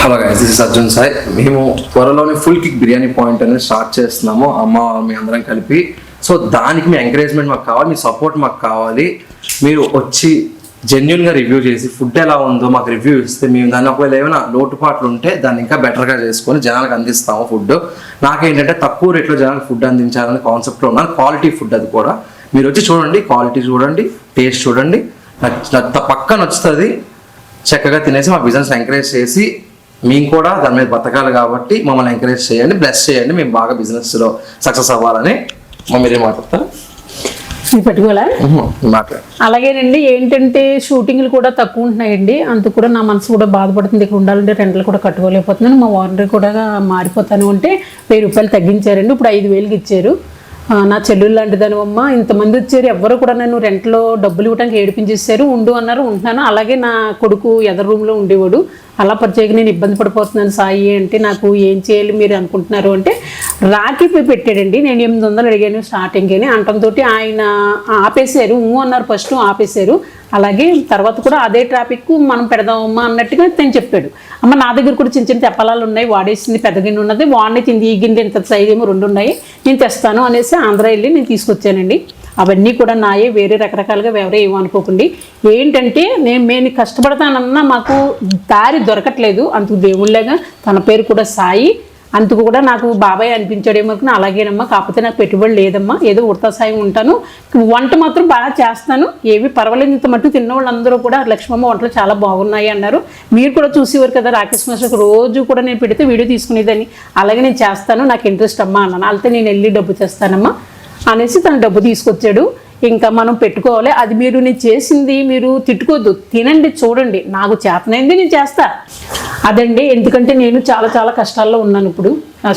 Hello guys, this is Arjun Sai. మేము త్వరలోనే full kick biryani point అనేది స్టార్ట్ చేస్తున్నాము, అమ్మ మీ అందరం కలిపి. సో దానికి మీ ఎంకరేజ్మెంట్ మాకు కావాలి, మీ సపోర్ట్ మాకు కావాలి. మీరు వచ్చి జెన్యున్గా రివ్యూ చేసి ఫుడ్ ఎలా ఉందో మాకు రివ్యూ ఇస్తే మేము దాన్ని ఒకవేళ ఏమైనా లోటుపాట్లు ఉంటే దాన్ని ఇంకా బెటర్గా చేసుకొని జనాలకు అందిస్తాము ఫుడ్. నాకేంటంటే తక్కువ రేట్లో జనాలకు ఫుడ్ అందించాలనే కాన్సెప్ట్లో ఉన్నాను. క్వాలిటీ ఫుడ్ అది కూడా మీరు వచ్చి చూడండి, క్వాలిటీ చూడండి, టేస్ట్ చూడండి, పక్క నచ్చుతుంది. చక్కగా తినేసి మా బిజినెస్ ఎంకరేజ్ చేసి మేము కూడా దాని మీద బతకాలి కాబట్టి మమ్మల్ని ఎంకరేజ్ చేయండి, బ్లెస్ చేయండి. మేము బాగా బిజినెస్లో సక్సెస్ అవ్వాలని. మీరేం మాట్లాడతారు? పెట్టుకోలే అలాగేనండి. ఏంటంటే షూటింగ్లు కూడా తక్కువ ఉంటున్నాయండి, అందుకు కూడా నా మనసు కూడా బాధపడుతుంది. ఇక్కడ ఉండాలంటే రెంట్లు కూడా కట్టుకోలేకపోతున్నాను. మా ఓనర్ కూడా మారిపోతాను అంటే 1000 రూపాయలు తగ్గించారండి. ఇప్పుడు 5000కి ఇచ్చారు. నా చెల్లెలు లాంటిదని అమ్మ, ఇంతమంది వచ్చారు, ఎవరు కూడా నన్ను రెంట్లో డబ్బులు ఇవ్వడానికి ఏడిపించేసారు. ఉండు అన్నారు, ఉంటున్నాను. అలాగే నా కొడుకు ఎదర్ రూమ్లో ఉండేవాడు. అలా పరిచయకి నేను ఇబ్బంది పడిపోతున్నాను సాయి అంటే, నాకు ఏం చేయాలి మీరు అనుకుంటున్నారు అంటే, రాఖీ పెట్టాడండి. నేను 800 అడిగాను స్టార్టింగ్ అని అంటంతో ఆయన ఆపేశారు. అన్నారు, ఫస్ట్ ఆపేశారు. అలాగే తర్వాత కూడా అదే ట్రాఫిక్ మనం పెడదామమ్మా అన్నట్టుగా నేను చెప్పాడు. అమ్మ నా దగ్గర కూడా చిన్న చిన్న తెప్పలాలు ఉన్నాయి, వాడేసింది పెద్ద గిన్నె ఉన్నది, వాడిని తింది, ఈ గిన్నె ఇంత సైజ్ ఏమో 2 ఉన్నాయి, నేను తెస్తాను అనేసి ఆంధ్ర వెళ్ళి నేను తీసుకొచ్చానండి. అవన్నీ కూడా నాయే, వేరే రకరకాలుగా ఎవరే ఏమనుకోకండి. ఏంటంటే నేను కష్టపడతానన్నా మాకు దారి దొరకట్లేదు. అందుకు దేవుళ్ళగా తన పేరు కూడా సాయి, అందుకు కూడా నాకు బాబాయ్ అనిపించాడేమో. అలాగేనమ్మా, కాకపోతే నాకు పెట్టుబడి లేదమ్మా, ఏదో ఉడతా సాయం ఉంటాను, వంట మాత్రం బాగా చేస్తాను, ఏవి పర్వాలేదు. ఇంత మట్టు తిన్న వాళ్ళందరూ కూడా లక్ష్మమ్మ వంటలు చాలా బాగున్నాయి అన్నారు. మీరు కూడా చూసేవారు కదా, రాకేష్ మాస్టర్ రోజు కూడా నేను పెడితే వీడియో తీసుకునేదాన్ని. అలాగే నేను చేస్తాను, నాకు ఇంట్రెస్ట్ అమ్మా అన్నాను. అయితే నేను వెళ్ళి డబ్బు తెస్తానమ్మా అనేసి తను డబ్బు తీసుకొచ్చాడు. ఇంకా మనం పెట్టుకోవాలి. అది నేను చేసింది మీరు తిట్టుకోవద్దు, తినండి, చూడండి, నాకు చేతనైంది నేను చేస్తా అదండి. ఎందుకంటే నేను చాలా చాలా కష్టాల్లో ఉన్నాను. ఇప్పుడు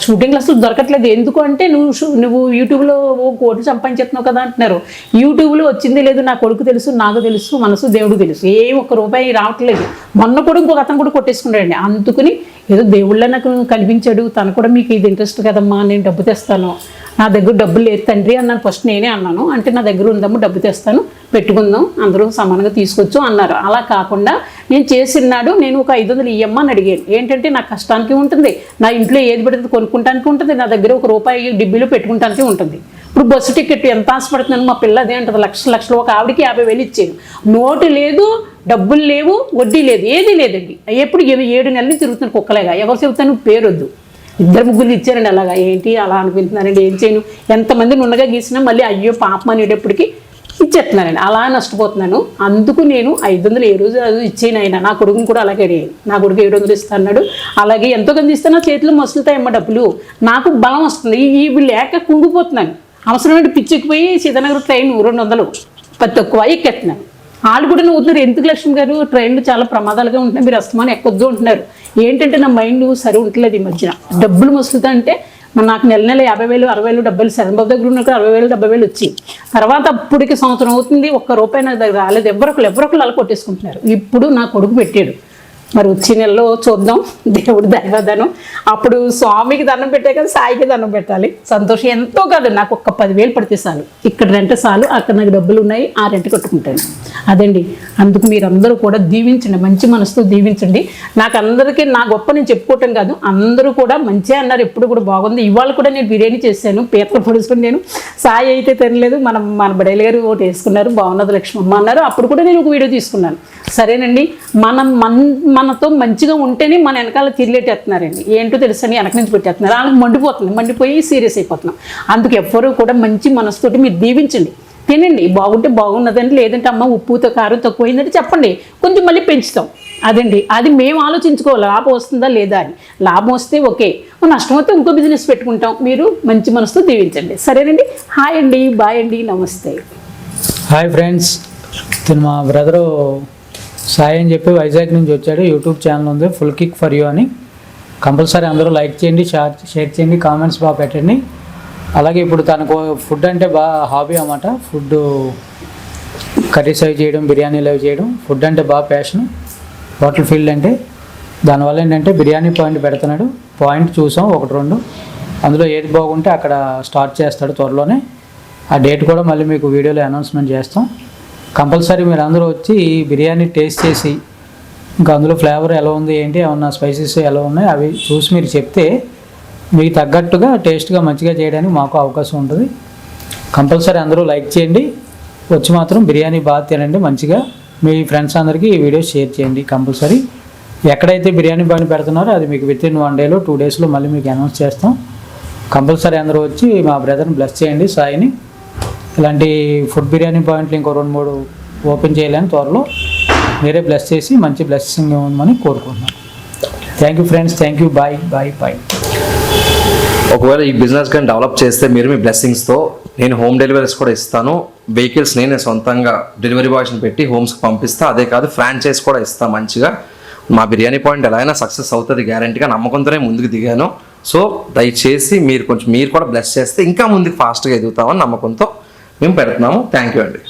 షూటింగ్లు అసలు దొరకట్లేదు. ఎందుకు అంటే నువ్వు యూట్యూబ్లో కోట్లు సంపాదించేస్తున్నావు కదా అంటున్నారు. యూట్యూబ్లో వచ్చింది లేదు, నా కొడుకు తెలుసు, నాకు తెలుసు, మనసు దేవుడు తెలుసు, ఒక్క రూపాయి రావట్లేదు. మొన్న కూడా ఇంకొక అతను కూడా కొట్టేసుకున్నాడండి. అందుకుని ఏదో దేవుళ్ళ నాకు కనిపించాడు, తను కూడా మీకు ఇది ఇంట్రెస్ట్ కదమ్మా, నేను డబ్బు తెస్తాను, నా దగ్గర డబ్బులు లేదు తండ్రి అన్నాను. ఫస్ట్ నేనే అన్నాను. అంటే నా దగ్గర ఉందమ్మా, డబ్బు తెస్తాను, పెట్టుకుందాం, అందరూ సమానంగా తీసుకోవచ్చు అన్నారు. అలా కాకుండా నేను చేసినాడు, నేను ఒక 500 ఇయ్యమ్మా అని అడిగాను. ఏంటంటే నా కష్టానికి ఉంటుంది, నా ఇంట్లో ఏది పడితే కొనుక్కుంటానికి ఉంటుంది, నా దగ్గర ఒక రూపాయి డిబ్బీలో పెట్టుకుంటానికి ఉంటుంది. ఇప్పుడు బస్సు టికెట్ ఎంత ఆశపడుతున్నాను, మా పిల్ల అదే అంటుంది, లక్షలు. ఒక ఆవిడికి 50,000 ఇచ్చాను. నోటు లేదు, డబ్బులు లేవు, వడ్డీ లేదు, ఏది లేదండి. ఎప్పుడు 7 నెలలు తిరుగుతున్నాను కుక్కలేగా. ఎవరు చెబుతాను పేరొద్దు. 2-3 ఇచ్చారండి. అలాగా ఏంటి అలా అనిపిస్తున్నారండి, ఏం చేయను. ఎంతమంది నున్నగా గీసినా మళ్ళీ అయ్యో పాపం అనేటప్పటికి ఇచ్చేస్తున్నానండి. అలా నష్టపోతున్నాను. అందుకు నేను 500 ఏ రోజు ఇచ్చేను. ఆయన నా కొడుకుని కూడా అలాగే అడిగాను. నా కొడుకు 700 ఇస్తాడు. అలాగే ఎంతో కొంత ఇస్తే నా చేతిలో మసులుతాయమ్మ డబ్బులు, నాకు బలం వస్తుంది. ఇవి లేక కుంగిపోతున్నాను. అవసరమైన పిచ్చెక్కిపోయి సీతానగర్ ట్రైన్ 200 తక్కువ ఎక్కేస్తున్నాను. వాళ్ళు కూడా నవ్వుతున్నారు, ఎందుకు లక్ష్మి గారు ట్రైన్లు చాలా ప్రమాదాలుగా ఉంటున్నాయి, మీరు అస్తమానం ఎక్కొద్దు అంటున్నారు. ఏంటంటే నా మైండ్ సరి ఉండట్లేదు ఈ మధ్యన. డబ్బులు మసులుతా అంటే నాకు నెల 50,000, 60,000, 70,000 శరణబాబు దగ్గర ఉన్నప్పుడు 60,000, 70,000 వచ్చి తర్వాత అప్పటికి సంవత్సరం అవుతుంది, ₹1 నా దగ్గర రాలేదు. ఎవరొకరు అలా కొట్టేసుకుంటున్నారు. ఇప్పుడు నా కొడుకు పెట్టాడు, మరి వచ్చే నెలలో చూద్దాం, దేవుడు దైవదనం. అప్పుడు స్వామికి దండం పెట్టే కదా, సాయికి దండం పెట్టాలి. సంతోషం ఎంతో కాదు, నాకు ఒక 10,000 పడితే చాలు. ఇక్కడ రెంట్ చాలు, అక్కడ నాకు డబ్బులు ఉన్నాయి, ఆ రెంట్ కట్టుకుంటాను. అదండి. అందుకు మీరందరూ కూడా దీవించండి, మంచి మనసుతో దీవించండి. నాకు అందరికీ నా గొప్ప నేను చెప్పుకోవటం కాదు, అందరూ కూడా మంచిగా అన్నారు, ఎప్పుడు కూడా బాగుంది. ఇవాళ కూడా నేను బిర్యానీ చేశాను, పీతలు పొడుచుకుని. నేను సాయి అయితే తినలేదు, మన బడేలు గారు ఒకటి వేసుకున్నారు, బాగున్నది లక్ష్మమ్మ అన్నారు. అప్పుడు కూడా నేను ఒక వీడియో తీసుకున్నాను. సరేనండి, మనతో మంచిగా ఉంటేనే మన వెనకాల తిరిగేటేస్తున్నారండి. ఏంటో తెలుసని వెనక నుంచి పెట్టేస్తున్నారు. వాళ్ళకి మండిపోయి సీరియస్ అయిపోతున్నాం. అందుకు ఎవ్వరూ కూడా మంచి మనసుతోటి మీరు దీవించండి, తినండి, బాగుంటే బాగున్నదండి, లేదంటే అమ్మ ఉప్పుతో కారం తక్కువైందంటే చెప్పండి, కొంచెం మళ్ళీ పెంచుతాం. అదండి, అది మేము ఆలోచించుకోవాలి, లాభం వస్తుందా లేదా అని. లాభం వస్తే ఓకే, నష్టం వస్తే ఇంకో బిజినెస్ పెట్టుకుంటాం. మీరు మంచి మనసుతో దీవించండి. సరేనండి. హాయ్ అండి, బాయ్ అండి, నమస్తే. హాయ్ ఫ్రెండ్స్, మా బ్రదరు సాయి అని చెప్పి వైజాగ్ నుంచి వచ్చాడు. యూట్యూబ్ ఛానల్ ఉంది, ఫుల్ కిక్ ఫర్ యూ అని. కంపల్సరీ అందరూ లైక్ చేయండి, షేర్ చేయండి, కామెంట్స్ బాగా పెట్టండి. అలాగే ఇప్పుడు తనకు ఫుడ్ అంటే బాగా హాబీ అన్నమాట. ఫుడ్ కర్రీస్ అవి చేయడం, బిర్యానీలు అవి చేయడం, ఫుడ్ అంటే బాగా ప్యాషన్. హోటల్ ఫీల్డ్ అంటే దానివల్ల ఏంటంటే బిర్యానీ పాయింట్ పెడుతున్నాడు. పాయింట్ చూసాం 1-2, అందులో ఏది బాగుంటే అక్కడ స్టార్ట్ చేస్తాడు త్వరలోనే. ఆ డేట్ కూడా మళ్ళీ మీకు వీడియోలో అనౌన్స్మెంట్ చేస్తాం. కంపల్సరీ మీరు అందరూ వచ్చి బిర్యానీ టేస్ట్ చేసి ఇంకా అందులో ఫ్లేవర్ ఎలా ఉంది ఏంటి, ఏమన్నా స్పైసెస్ ఎలా ఉన్నాయి అవి చూసి మీరు చెప్తే మీకు తగ్గట్టుగా టేస్ట్గా మంచిగా చేయడానికి మాకు అవకాశం ఉంటుంది. కంపల్సరీ అందరూ లైక్ చేయండి, వచ్చి మాత్రం బిర్యానీ బాగా తినండి మంచిగా. మీ ఫ్రెండ్స్ అందరికీ ఈ వీడియో షేర్ చేయండి కంపల్సరీ. ఎక్కడైతే బిర్యానీ బండి పెడుతున్నారో అది మీకు విత్ ఇన్ 1 డేలో 2 డేస్లో మళ్ళీ మీకు అనౌన్స్ చేస్తాం. కంపల్సరీ అందరూ వచ్చి మా బ్రదర్ని బ్లెస్ చేయండి, సాయిని. ఇలాంటి ఫుడ్ బిర్యానీ పాయింట్లు ఇంకో 2-3 ఓపెన్ చేయలేని త్వరలో మీరే బ్లెస్ చేసి మంచి బ్లెస్సింగ్ ఇవ్వమని కోరుకుంటున్నాను. Thank you friends, thank you, bye bye bye. ఒకవేళ ఈ బిజినెస్ కానీ డెవలప్ చేస్తే మీరు మీ బ్లెస్సింగ్స్తో నేను హోమ్ డెలివరీస్ కూడా ఇస్తాను. వెహికల్స్ నేనే సొంతంగా డెలివరీ బాయ్స్ని పెట్టి హోమ్స్కి పంపిస్తా. అదే కాదు ఫ్రాంచైజ్ కూడా ఇస్తాను మంచిగా. మా బిర్యానీ పాయింట్ ఎలా అయినా సక్సెస్ అవుతుంది గ్యారంటీగా, నమ్మకంతోనే ముందుకు దిగాను. సో దయచేసి మీరు కూడా బ్లెస్ చేస్తే ఇంకా ముందుకు ఫాస్ట్గా ఎదుగుతామని నమ్మకంతో మేము పెడుతున్నాము. థ్యాంక్ యూ అండి.